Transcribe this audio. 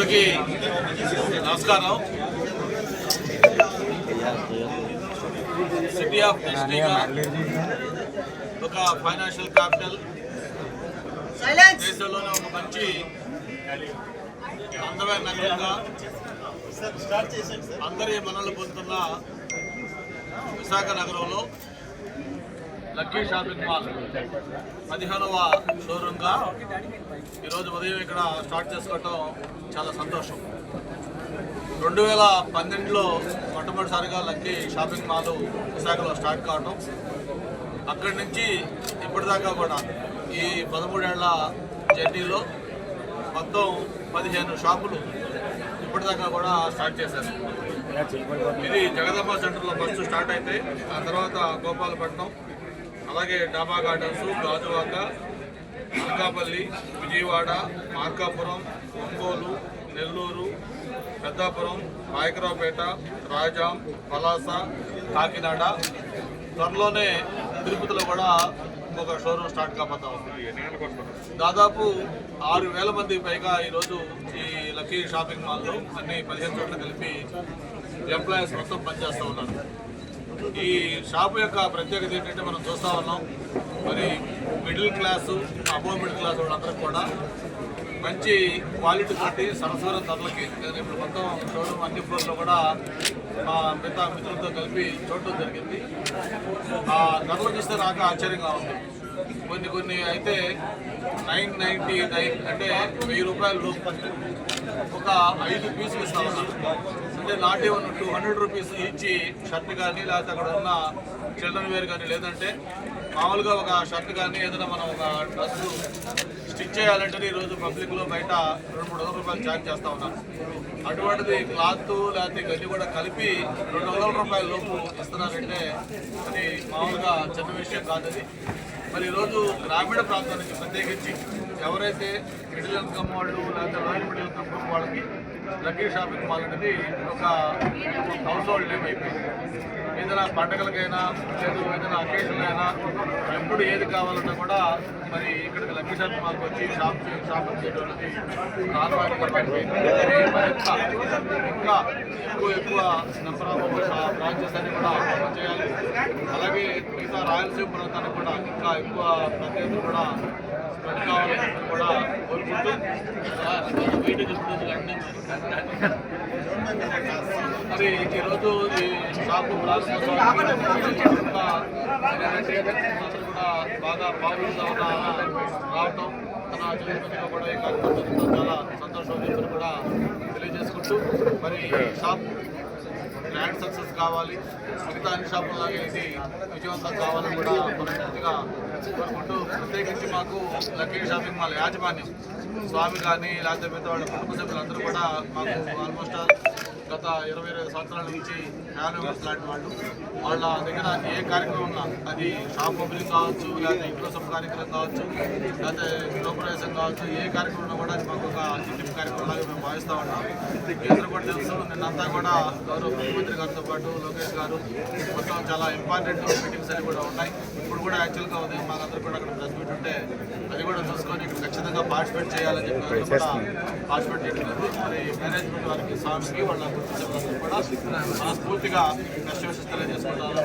అందరికీ నమస్కారం. City of డెస్టినీగా ఒక ఫైనాన్షియల్ క్యాపిటల్, దేశంలోనే ఒక మంచి అందమైన నగరంగా అందరి మనల్ని పొందుతున్న విశాఖ నగరంలో లక్కీ షాపింగ్ మాల్ 15వ షోరూమ్గా ఈరోజు ఉదయం ఇక్కడ స్టార్ట్ చేసుకోవటం చాలా సంతోషం. 2012లో మొట్టమొదటిసారిగా లక్కీ షాపింగ్ మాల్ విశాఖలో స్టార్ట్ కావటం, అక్కడి నుంచి ఇప్పటిదాకా కూడా ఈ 13 ఏళ్ల జర్నీలో మొత్తం 15 షాపులు ఇప్పటిదాకా కూడా స్టార్ట్ చేశారు. ఇది జగదమ్మ సెంటర్లో ఫస్ట్ స్టార్ట్ అయితే, ఆ తర్వాత గోపాలపట్నం, అలాగే డాబా గార్డెన్స్, గాజువాక, అనకాపల్లి, విజయవాడ, మార్కాపురం, ఒంగోలు, నెల్లూరు, పెద్దాపురం, నాయకరావుపేట, రాజాం, పలాస, కాకినాడ, త్వరలోనే తిరుపతిలో కూడా ఒక షోరూమ్ స్టార్ట్ కాబోతా ఉంది. దాదాపు 6,000 మందికి పైగా ఈరోజు ఈ లక్కీ షాపింగ్ మాల్లో అన్ని 15 చోట్ల కలిపి ఎంప్లాయీస్ మొత్తం పనిచేస్తూ ఉన్నారు. ఈ షాపు యొక్క ప్రత్యేకత ఏంటంటే మనం చూస్తూ ఉన్నాం, మరి middle class, above middle class వాళ్ళందరికీ కూడా మంచి క్వాలిటీ తోటి సరసమైన ధరలకి, ఇప్పుడు మొత్తం షోరూమ్ అన్ని ఫ్లోర్లో కూడా మా మిగతా మిత్రులతో కలిపి చూడటం జరిగింది. ఆ ధరలు చూస్తే నాకు ఆశ్చర్యంగా ఉంది. కొన్ని అయితే 999 అంటే 1000 రూపాయలు ఒక 5 పీసులు ఇస్తా ఉన్నారు. అంటే నాట్ ఈవెన్ 200 రూపీస్ ఇచ్చి షర్ట్ కానీ, లేకపోతే అక్కడ ఉన్న చిల్డ్రన్ వేర్ కానీ, లేదంటే మామూలుగా ఒక షర్ట్ కానీ ఏదైనా మనం ఒక డ్రెస్ స్టిచ్ చేయాలంటే ఈరోజు పబ్లిక్లో బయట 200-300 రూపాయలు ఛార్జ్ చేస్తూ ఉన్నారు. అటువంటిది క్లాత్ లేకపోతే గడ్డి కూడా కలిపి 200 రూపాయల లోపు ఇస్తున్నారంటే అది మామూలుగా చిన్న విషయం కాదు. అది మరి ఈరోజు గ్రామీణ ప్రాంతానికి ప్రత్యేకించి ఎవరైతే మిడిల్ ఇన్కమ్ వాళ్ళు లేకపోతే లోయర్ మిడిల్ ఇన్కమ్ గ్రూప్ వాళ్ళకి లక్కీ షాపింగ్ మాల్ అనేది ఒక హౌస్ హోల్డ్ నేమ్ అయిపోయింది. ఏదైనా పండగలకైనా లేదు ఏదైనా అకేషన్ అయినా ఎప్పుడు ఏది కావాలన్నా కూడా మరి ఇక్కడికి లక్కీ షాపింగ్ మాల్కి వచ్చి షాపింగ్ చేయడానికి ఆనవాయితీగా పడిపోయింది. ఇంకా ఎక్కువ నెంబర్ ఆఫ్ బ్రాంచెస్ అన్ని కూడా ఓపెన్ చేయాలి. అలాగే మిగతా రాయలసీమ ప్రాంతానికి కూడా ఇంకా ఎక్కువ ప్రత్యేకత కూడా స్ప్రెడ్ కావాలని కూడా కోరుకుంటూ మరి ఈరోజు ఈ షాపు ప్రారంభోత్సవం కూడా బాగా పాపులర్గా రావటం, తన జన్మదినంగా కూడా ఈ కార్యక్రమం చాలా సంతోషం కూడా తెలియజేసుకుంటూ, మరి షాప్ గ్రాండ్ సక్సెస్ కావాలి, మిగతా అన్ని షాపుల్లాగే ఇది విజయవంతం కావాలని కూడా మనస్ఫూర్తిగా కోరుకుంటూ, ప్రత్యేకించి మాకు లక్కీ షాపింగ్ మాల్ యాజమాన్యం స్వామి కానీ లేకపోతే మిగతా వాళ్ళ కుటుంబ సభ్యులందరూ కూడా మాకు ఆల్మోస్ట్ గత 20-25 సంవత్సరాల నుంచి హ్యాండ్ లాంటి వాళ్ళ దగ్గర ఏ కార్యక్రమం ఉన్నా, అది షాప్ ఓపెనింగ్ కావచ్చు, లేకపోతే ఇంట్లో శుభ కార్యక్రమం కావచ్చు, లేకపోతే గృహప్రవేశం కావచ్చు, ఏ కార్యక్రమం ఉన్నా కూడా అది మాకు ఒక ఇంటికి కార్యక్రమం లాగా మేము భావిస్తూ ఉన్నాం. కేంద్రం కూడా తెలుసు, నిన్నంతా కూడా గౌరవ ముఖ్యమంత్రి గారితో పాటు లోకేష్ గారు మొత్తం చాలా ఇంపార్టెంట్ మీటింగ్స్ అన్ని కూడా ఉన్నాయి. ఇప్పుడు కూడా యాక్చువల్గా ఉదయం మాకందరూ కూడా అక్కడ ప్రెస్ మీట్ ఉంటే అది కూడా చూసుకొని ఇక్కడ ఖచ్చితంగా పార్టిసిపేట్ చేయాలని చెప్పి కూడా పార్టిసిపేట్ చేయడం. మరి మేనేజ్మెంట్ వారికి, స్వామికి, వాళ్ళ కుటుంబ కూడా మనస్ఫూర్తిగా బెస్ట్ విషెస్ తెలియజేసుకుంటారు.